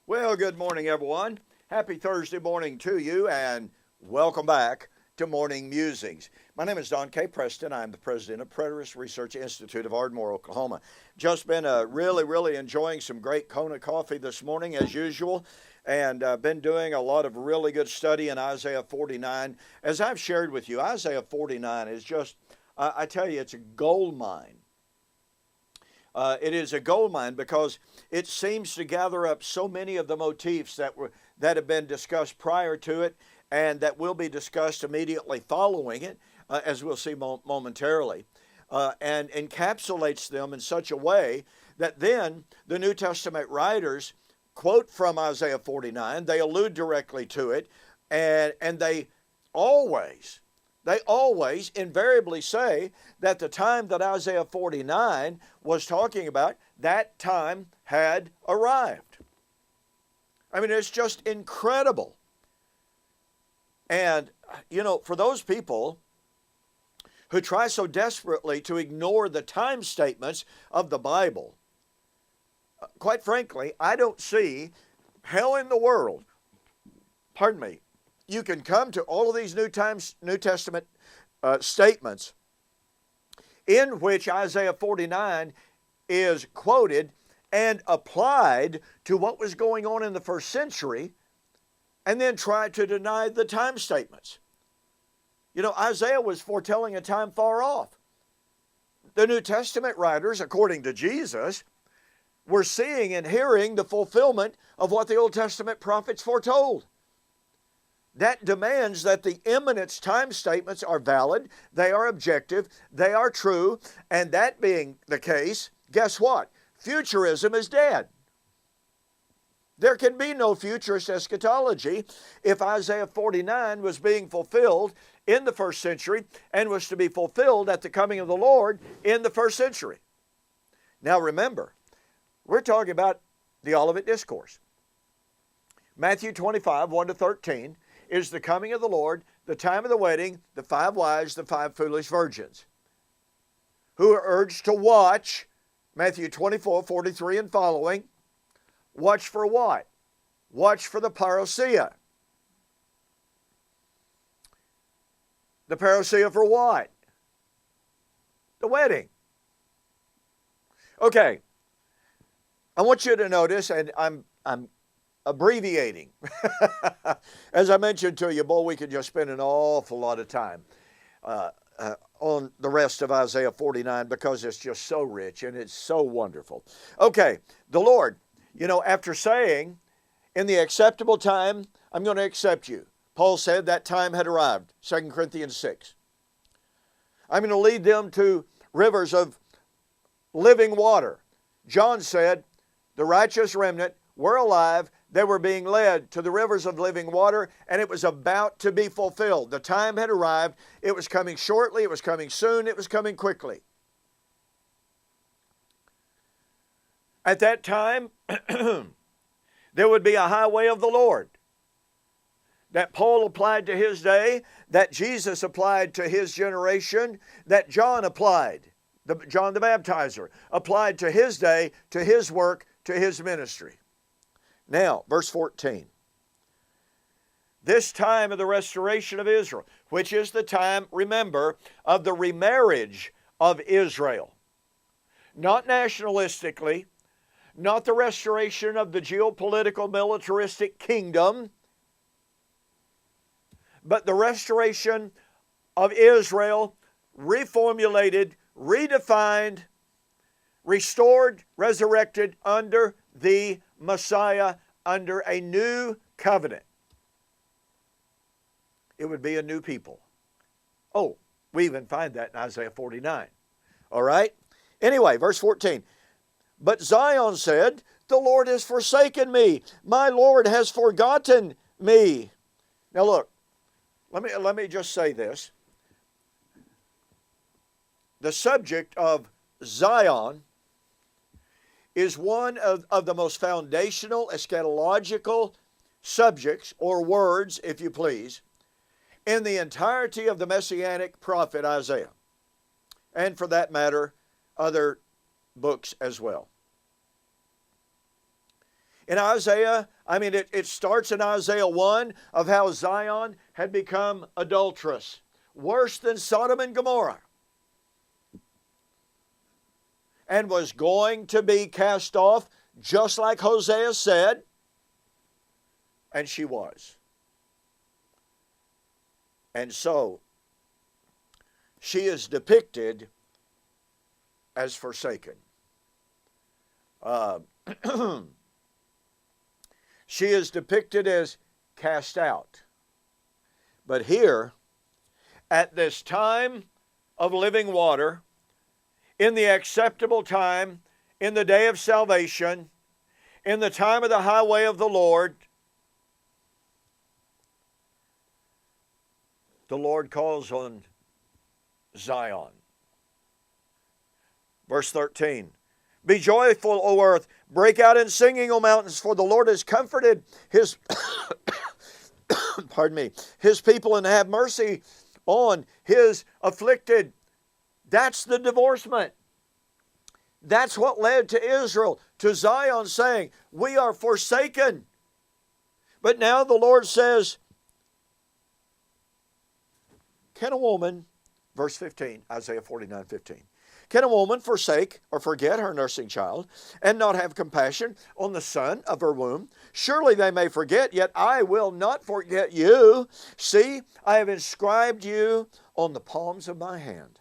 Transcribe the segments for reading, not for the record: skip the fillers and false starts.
Well, good morning, everyone. Happy Thursday morning to you, and welcome back to Morning Musings. My name is Don K. Preston. I'm the president of Preterist Research Institute of Ardmore, Oklahoma. Just been really enjoying some great Kona coffee this morning, as usual, and been doing a lot of really good study in Isaiah 49. As I've shared with you, Isaiah 49 is just, I tell you, it's a gold mine. It is a gold mine because it seems to gather up so many of the motifs that have been discussed prior to it and that will be discussed immediately following it, as we'll see momentarily, and encapsulates them in such a way that then the New Testament writers quote from Isaiah 49, they allude directly to it, and they always invariably say that the time that Isaiah 49 was talking about, that time had arrived. I mean, it's just incredible. And, you know, for those people who try so desperately to ignore the time statements of the Bible, quite frankly, I don't see how in the world, you can come to all of these New Testament statements in which Isaiah 49 is quoted and applied to what was going on in the first century, and then try to deny the time statements. You know, Isaiah was foretelling a time far off. The New Testament writers, according to Jesus, were seeing and hearing the fulfillment of what the Old Testament prophets foretold. That demands that the eminence time statements are valid, they are objective, they are true, and that being the case, guess what? Futurism is dead. There can be no futurist eschatology if Isaiah 49 was being fulfilled in the first century and was to be fulfilled at the coming of the Lord in the first century. Now remember, we're talking about the Olivet Discourse. Matthew 25, 1 to 13, is the coming of the Lord, the time of the wedding, the 5 wise, the 5 foolish virgins, who are urged to watch, Matthew 24, 43 and following. Watch for what? Watch for the parousia. The parousia for what? The wedding. Okay, I want you to notice, and I'm abbreviating. As I mentioned to you, boy, we could just spend an awful lot of time on the rest of Isaiah 49 because it's just so rich and it's so wonderful. Okay, the Lord, you know, after saying, in the acceptable time, I'm going to accept you. Paul said that time had arrived, 2 Corinthians 6. I'm going to lead them to rivers of living water. John said, the righteous remnant were alive. They were being led to the rivers of living water, and it was about to be fulfilled. The time had arrived. It was coming shortly. It was coming soon. It was coming quickly. At that time, there would be a highway of the Lord that Paul applied to his day, that Jesus applied to his generation, that John applied, John the Baptizer, applied to his day, to his work, to his ministry. Now, verse 14. This time of the restoration of Israel, which is the time, remember, of the remarriage of Israel. Not nationalistically, not the restoration of the geopolitical militaristic kingdom, but the restoration of Israel, reformulated, redefined, restored, resurrected under the Messiah, under a new covenant. It would be a new people. Oh, we even find that in Isaiah 49. All right? Anyway, verse 14. But Zion said, the Lord has forsaken me. My Lord has forgotten me. Now look, let me just say this. The subject of Zion is one of the most foundational eschatological subjects, or words, if you please, in the entirety of the Messianic prophet Isaiah, and for that matter, other books as well. In Isaiah, it starts in Isaiah 1 of how Zion had become adulterous, worse than Sodom and Gomorrah, and was going to be cast off, just like Hosea said, and she was. And so, she is depicted as forsaken. She is depicted as cast out. But here, at this time of living water, in the acceptable time, in the day of salvation, in the time of the highway of the Lord calls on Zion. Verse 13. Be joyful, O earth. Break out in singing, O mountains, for the Lord has comforted His His people and have mercy on His afflicted. That's the divorcement. That's what led to Israel, to Zion saying, we are forsaken. But now the Lord says, can a woman, verse 15, Isaiah 49:15, can a woman forsake or forget her nursing child and not have compassion on the son of her womb? Surely they may forget, yet I will not forget you. See, I have inscribed you on the palms of my hand.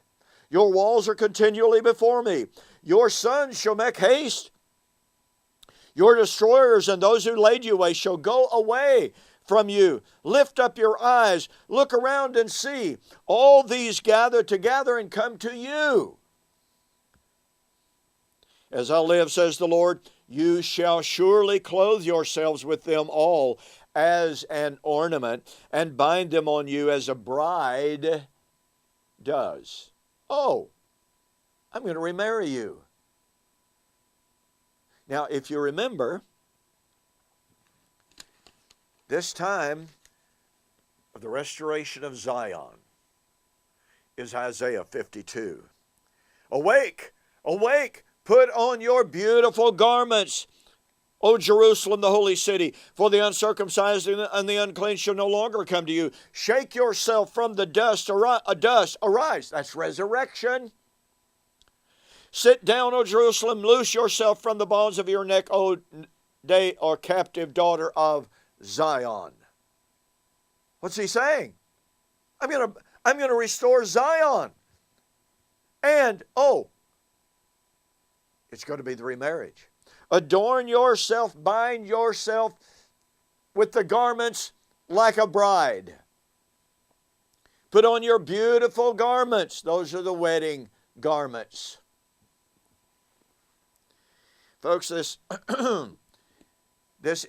Your walls are continually before me. Your sons shall make haste. Your destroyers and those who laid you waste shall go away from you. Lift up your eyes, look around and see. All these gather together and come to you. As I live, says the Lord, you shall surely clothe yourselves with them all as an ornament and bind them on you as a bride does. Oh, I'm going to remarry you. Now, if you remember, this time of the restoration of Zion is Isaiah 52. Awake, awake, put on your beautiful garments, O Jerusalem, the holy city, for the uncircumcised and the unclean shall no longer come to you. Shake yourself from the dust, arise. That's resurrection. Sit down, O Jerusalem, loose yourself from the bonds of your neck, O day or captive daughter of Zion. What's he saying? I'm going to restore Zion. And, it's going to be the remarriage. Adorn yourself, bind yourself with the garments like a bride. Put on your beautiful garments. Those are the wedding garments. Folks, this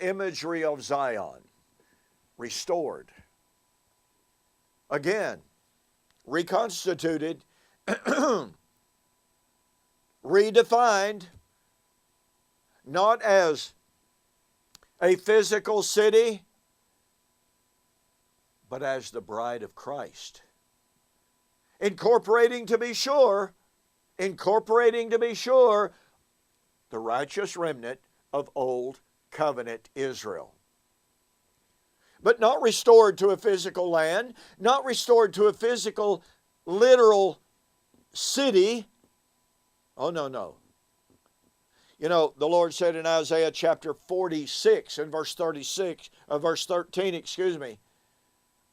imagery of Zion, restored, again, reconstituted, redefined, not as a physical city, but as the bride of Christ. Incorporating to be sure, the righteous remnant of old covenant Israel. But not restored to a physical land, not restored to a physical, literal city. Oh, no. You know, the Lord said in Isaiah chapter 46 and verse 13,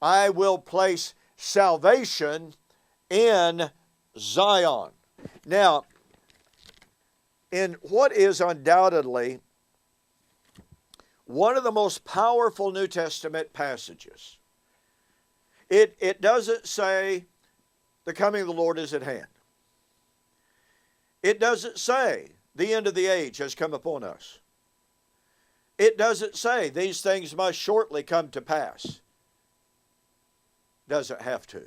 I will place salvation in Zion. Now, in what is undoubtedly one of the most powerful New Testament passages, it doesn't say the coming of the Lord is at hand. It doesn't say the end of the age has come upon us. It doesn't say these things must shortly come to pass. Doesn't have to.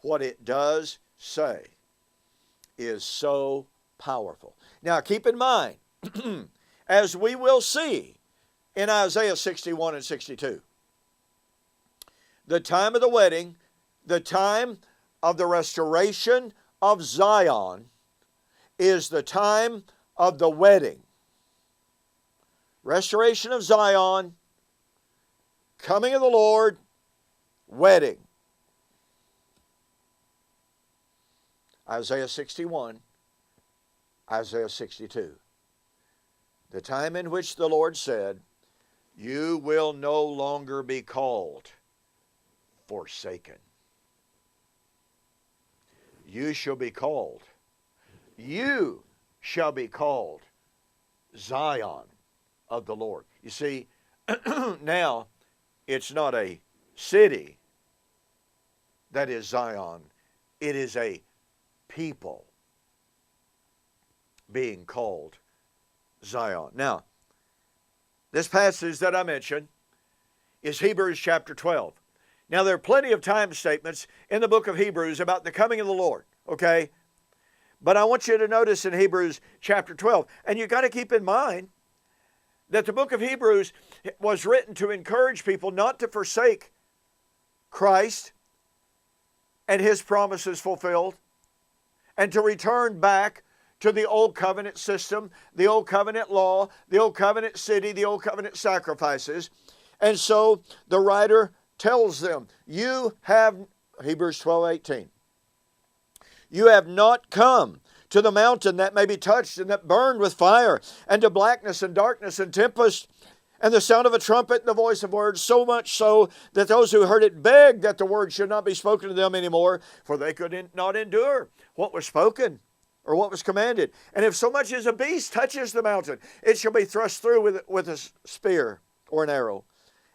What it does say is so powerful. Now keep in mind, as we will see in Isaiah 61 and 62, the time of the wedding, the time of the restoration of Zion is the time of the wedding. restoration of Zion, coming of the Lord, wedding. Isaiah 61, Isaiah 62. The time in which the Lord said, you will no longer be called forsaken. You shall be called. You shall be called Zion of the Lord. You see, now it's not a city that is Zion. It is a people being called Zion. Now, this passage that I mentioned is Hebrews chapter 12. Now, there are plenty of time statements in the book of Hebrews about the coming of the Lord, okay? But I want you to notice in Hebrews chapter 12, and you've got to keep in mind that the book of Hebrews was written to encourage people not to forsake Christ and His promises fulfilled, and to return back to the old covenant system, the old covenant law, the old covenant city, the old covenant sacrifices. And so the writer tells them, you have, Hebrews 12:18, you have not come to the mountain that may be touched and that burned with fire, and to blackness and darkness and tempest, and the sound of a trumpet and the voice of words, so much so that those who heard it begged that the word should not be spoken to them anymore, for they could not endure what was spoken or what was commanded. And if so much as a beast touches the mountain, it shall be thrust through with a spear or an arrow.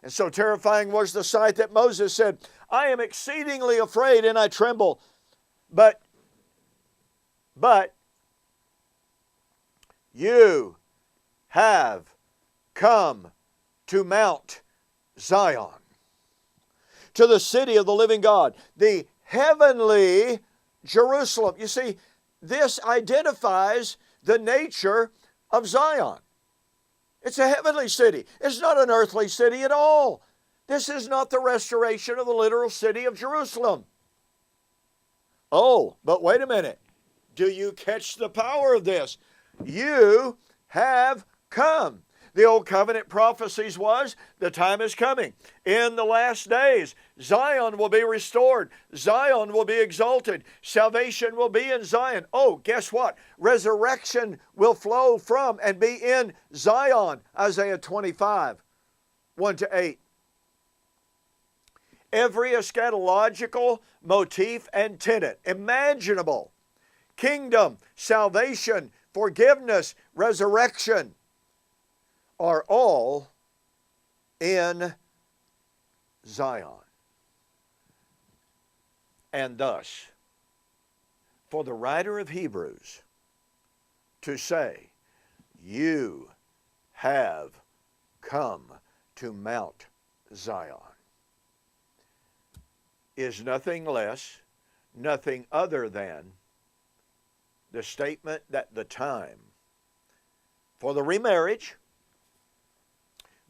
And so terrifying was the sight that Moses said, I am exceedingly afraid and I tremble. But you have come to Mount Zion, to the city of the living God, the heavenly Jerusalem. You see, this identifies the nature of Zion. It's a heavenly city. It's not an earthly city at all. This is not the restoration of the literal city of Jerusalem. Oh, but wait a minute. Do you catch the power of this? You have come. The old covenant prophecies was, the time is coming. In the last days, Zion will be restored. Zion will be exalted. Salvation will be in Zion. Oh, guess what? Resurrection will flow from and be in Zion. Isaiah 25, 1-8. Every eschatological motif and tenet imaginable, kingdom, salvation, forgiveness, resurrection, are all in Zion. And thus, for the writer of Hebrews to say, you have come to Mount Zion, is nothing less, nothing other than the statement that the time for the remarriage,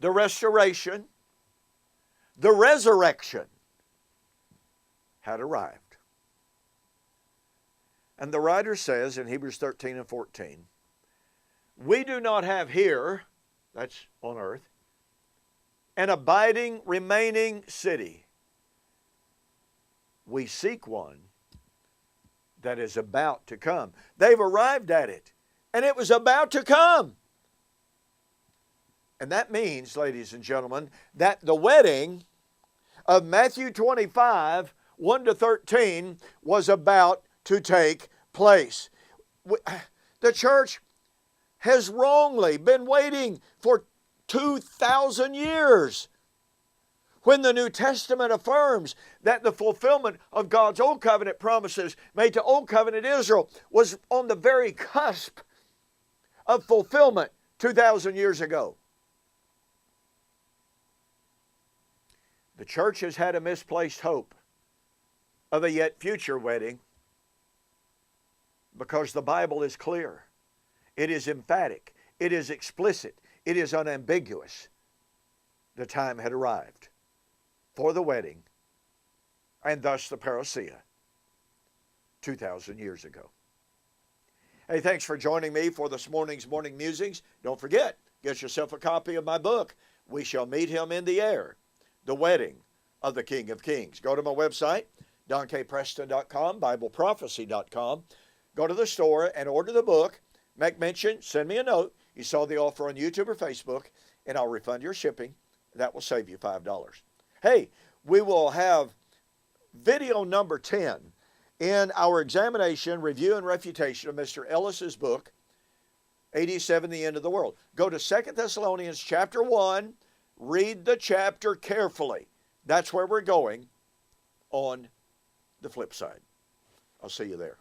the restoration, the resurrection had arrived. And the writer says in Hebrews 13 and 14, we do not have here, that's on earth, an abiding, remaining city. We seek one that is about to come. They've arrived at it, and it was about to come. And that means, ladies and gentlemen, that the wedding of Matthew 25, 1-13 was about to take place. The church has wrongly been waiting for 2,000 years when the New Testament affirms that the fulfillment of God's Old Covenant promises made to Old Covenant Israel was on the very cusp of fulfillment 2,000 years ago. The church has had a misplaced hope of a yet future wedding because the Bible is clear. It is emphatic. It is explicit. It is unambiguous. The time had arrived for the wedding and thus the parousia 2,000 years ago. Hey, thanks for joining me for this morning's Morning Musings. Don't forget, get yourself a copy of my book, We Shall Meet Him in the Air, The Wedding of the King of Kings. Go to my website, donkpreston.com, bibleprophecy.com. Go to the store and order the book. Make mention, send me a note. You saw the offer on YouTube or Facebook, and I'll refund your shipping. That will save you $5. Hey, we will have video number 10 in our examination, review, and refutation of Mr. Ellis's book, 87, The End of the World. Go to 2 Thessalonians chapter 1. Read the chapter carefully. That's where we're going on the flip side. I'll see you there.